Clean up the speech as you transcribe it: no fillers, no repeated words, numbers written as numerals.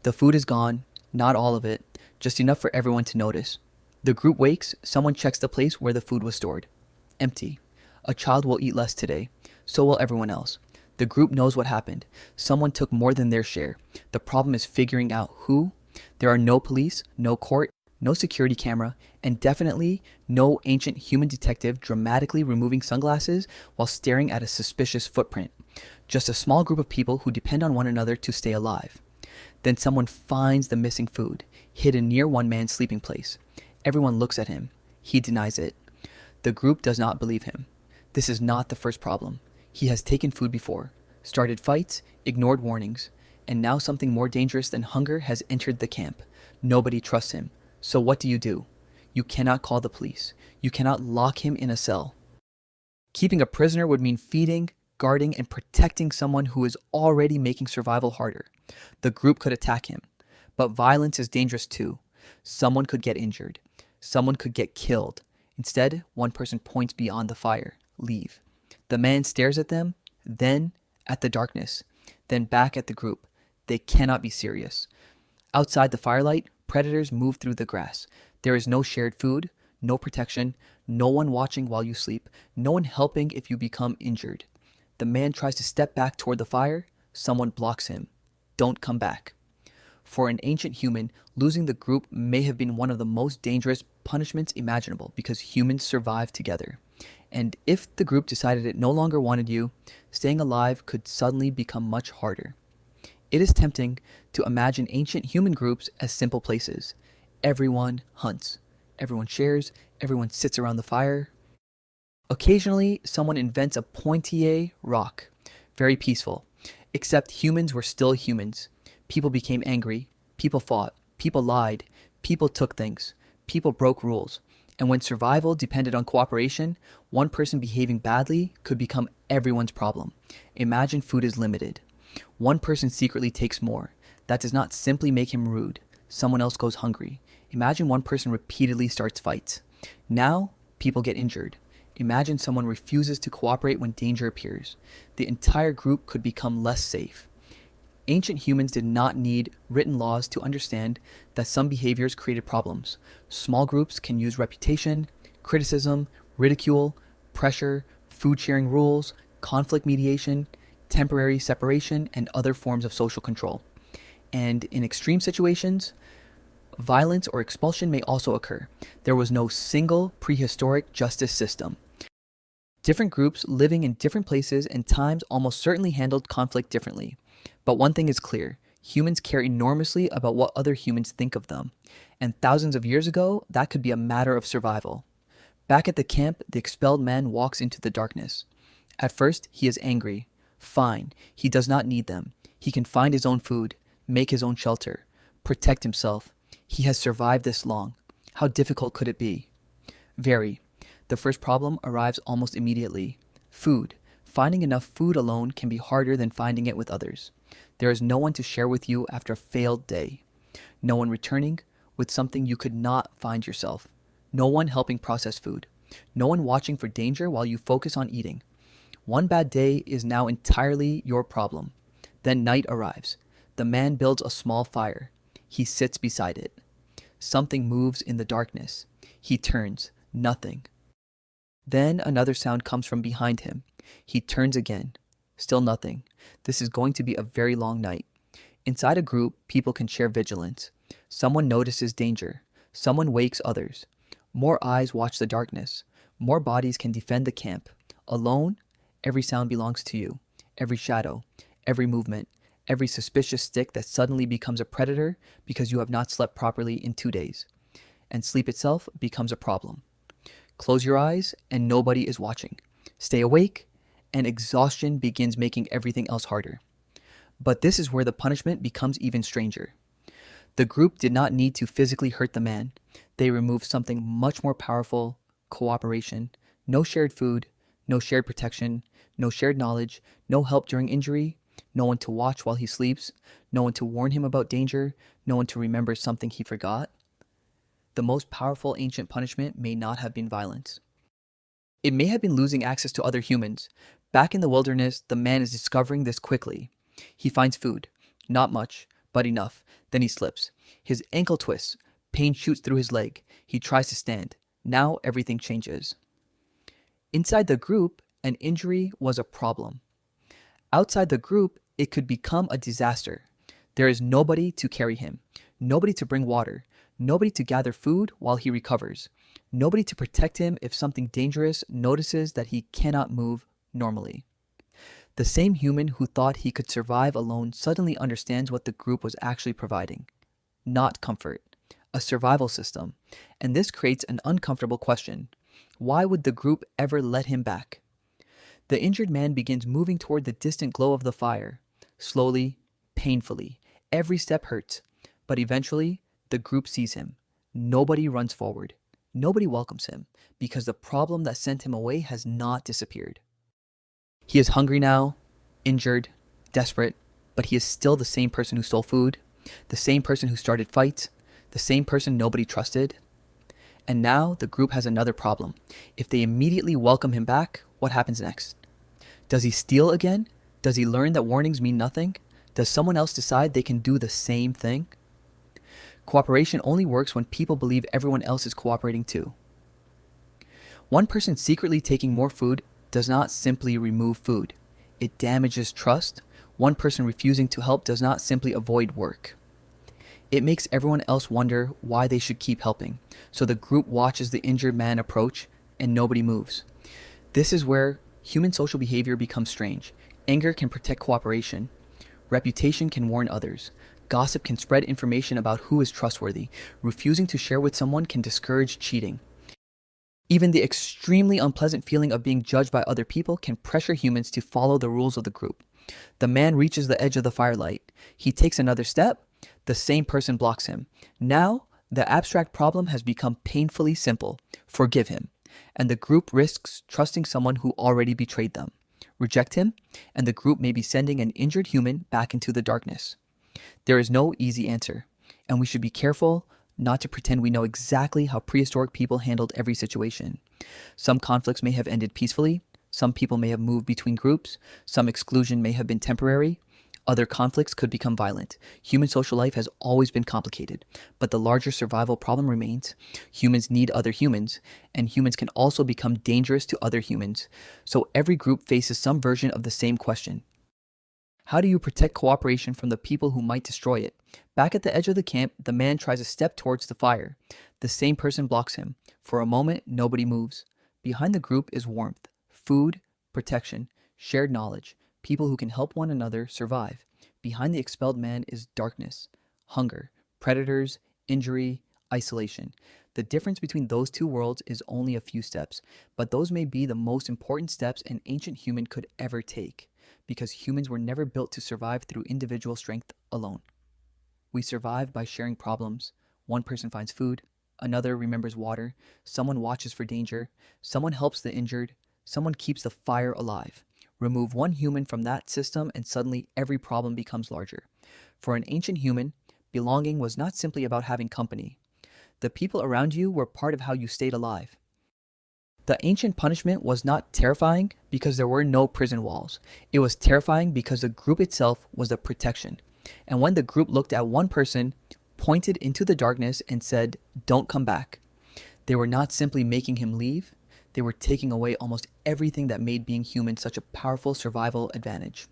The food is gone, not all of it, just enough for everyone to notice. The group wakes, someone checks the place where the food was stored. Empty. A child will eat less today. So will everyone else. The group knows what happened. Someone took more than their share. The problem is figuring out who. There are no police, no court, no security camera, and definitely no ancient human detective dramatically removing sunglasses while staring at a suspicious footprint. Just a small group of people who depend on one another to stay alive. Then someone finds the missing food, hidden near one man's sleeping place. Everyone looks at him. He denies it. The group does not believe him. This is not the first problem. He has taken food before, started fights, ignored warnings, and now something more dangerous than hunger has entered the camp. Nobody trusts him. So what do? You cannot call the police. You cannot lock him in a cell. Keeping a prisoner would mean feeding, guarding, and protecting someone who is already making survival harder. The group could attack him. But violence is dangerous too. Someone could get injured. Someone could get killed. Instead, one person points beyond the fire. Leave. The man stares at them, then at the darkness, then back at the group. They cannot be serious. Outside the firelight, predators move through the grass. There is no shared food, no protection, no one watching while you sleep, no one helping if you become injured. The man tries to step back toward the fire. Someone blocks him. Don't come back. For an ancient human, losing the group may have been one of the most dangerous punishments imaginable because humans survive together. And if the group decided it no longer wanted you, staying alive could suddenly become much harder. It is tempting to imagine ancient human groups as simple places. Everyone hunts. Everyone shares. Everyone sits around the fire. Occasionally, someone invents a pointillé rock. Very peaceful. Except humans were still humans. People became angry. People fought. People lied. People took things. People broke rules. And when survival depended on cooperation, one person behaving badly could become everyone's problem. Imagine food is limited. One person secretly takes more. That does not simply make him rude. Someone else goes hungry. Imagine one person repeatedly starts fights. Now, people get injured. Imagine someone refuses to cooperate when danger appears. The entire group could become less safe. Ancient humans did not need written laws to understand that some behaviors created problems. Small groups can use reputation, criticism, ridicule, pressure, food sharing rules, conflict mediation, temporary separation, and other forms of social control. And in extreme situations, violence or expulsion may also occur. There was no single prehistoric justice system. Different groups living in different places and times almost certainly handled conflict differently. But one thing is clear, humans care enormously about what other humans think of them. And thousands of years ago, that could be a matter of survival. Back at the camp, the expelled man walks into the darkness. At first, he is angry. Fine, he does not need them. He can find his own food, make his own shelter, protect himself. He has survived this long. How difficult could it be? Very. The first problem arrives almost immediately. Food. Finding enough food alone can be harder than finding it with others. There is no one to share with you after a failed day. No one returning with something you could not find yourself. No one helping process food. No one watching for danger while you focus on eating. One bad day is now entirely your problem. Then night arrives. The man builds a small fire. He sits beside it. Something moves in the darkness. He turns. Nothing. Then another sound comes from behind him. He turns again. Still nothing. This is going to be a very long night. Inside a group, people can share vigilance. Someone notices danger. Someone wakes others. More eyes watch the darkness. More bodies can defend the camp. Alone, every sound belongs to you. Every shadow, every movement, every suspicious stick that suddenly becomes a predator because you have not slept properly in 2 days. And sleep itself becomes a problem. Close your eyes and nobody is watching. Stay awake and exhaustion begins making everything else harder. But this is where the punishment becomes even stranger. The group did not need to physically hurt the man. They removed something much more powerful: cooperation. No shared food, no shared protection, no shared knowledge, no help during injury, no one to watch while he sleeps, no one to warn him about danger, no one to remember something he forgot. The most powerful ancient punishment may not have been violence. It may have been losing access to other humans. Back in the wilderness, the man is discovering this quickly. He finds food. Not much, But enough. Then he slips. His ankle twists. Pain shoots through his leg. He tries to stand. Now everything changes. Inside the group, an injury was a problem. Outside the group, it could become a disaster. There is nobody to carry him, nobody to bring water, nobody to gather food while he recovers, nobody to protect him if something dangerous notices that he cannot move normally. The same human who thought he could survive alone suddenly understands what the group was actually providing. Not comfort, a survival system. And this creates an uncomfortable question. Why would the group ever let him back? The injured man begins moving toward the distant glow of the fire. Slowly, painfully. Every step hurts. But eventually, the group sees him. Nobody runs forward. Nobody welcomes him, because the problem that sent him away has not disappeared. He is hungry now, injured, desperate, but he is still the same person who stole food, the same person who started fights, the same person nobody trusted. And now the group has another problem. If they immediately welcome him back, what happens next? Does he steal again? Does he learn that warnings mean nothing? Does someone else decide they can do the same thing? Cooperation only works when people believe everyone else is cooperating too. One person secretly taking more food does not simply remove food. It damages trust. One person refusing to help does not simply avoid work. It makes everyone else wonder why they should keep helping. So the group watches the injured man approach and nobody moves. This is where human social behavior becomes strange. Anger can protect cooperation. Reputation can warn others. Gossip can spread information about who is trustworthy. Refusing to share with someone can discourage cheating. Even the extremely unpleasant feeling of being judged by other people can pressure humans to follow the rules of the group. The man reaches the edge of the firelight. He takes another step. The same person blocks him. Now, the abstract problem has become painfully simple. Forgive him. And the group risks trusting someone who already betrayed them. Reject him, and the group may be sending an injured human back into the darkness. There is no easy answer, and we should be careful not to pretend we know exactly how prehistoric people handled every situation. Some conflicts may have ended peacefully, some people may have moved between groups, some exclusion may have been temporary, other conflicts could become violent. Human social life has always been complicated, but the larger survival problem remains. Humans need other humans, and humans can also become dangerous to other humans. So every group faces some version of the same question. How do you protect cooperation from the people who might destroy it? Back at the edge of the camp, the man tries to step towards the fire. The same person blocks him. For a moment, nobody moves. Behind the group is warmth, food, protection, shared knowledge, people who can help one another survive. Behind the expelled man is darkness, hunger, predators, injury, isolation. The difference between those two worlds is only a few steps, but those may be the most important steps an ancient human could ever take, because humans were never built to survive through individual strength alone. We survive by sharing problems. One person finds food, another remembers water, someone watches for danger, someone helps the injured, someone keeps the fire alive. Remove one human from that system and suddenly every problem becomes larger. For an ancient human, belonging was not simply about having company. The people around you were part of how you stayed alive. The ancient punishment was not terrifying because there were no prison walls. It was terrifying because the group itself was the protection. And when the group looked at one person, pointed into the darkness and said, "Don't come back," they were not simply making him leave. They were taking away almost everything that made being human such a powerful survival advantage.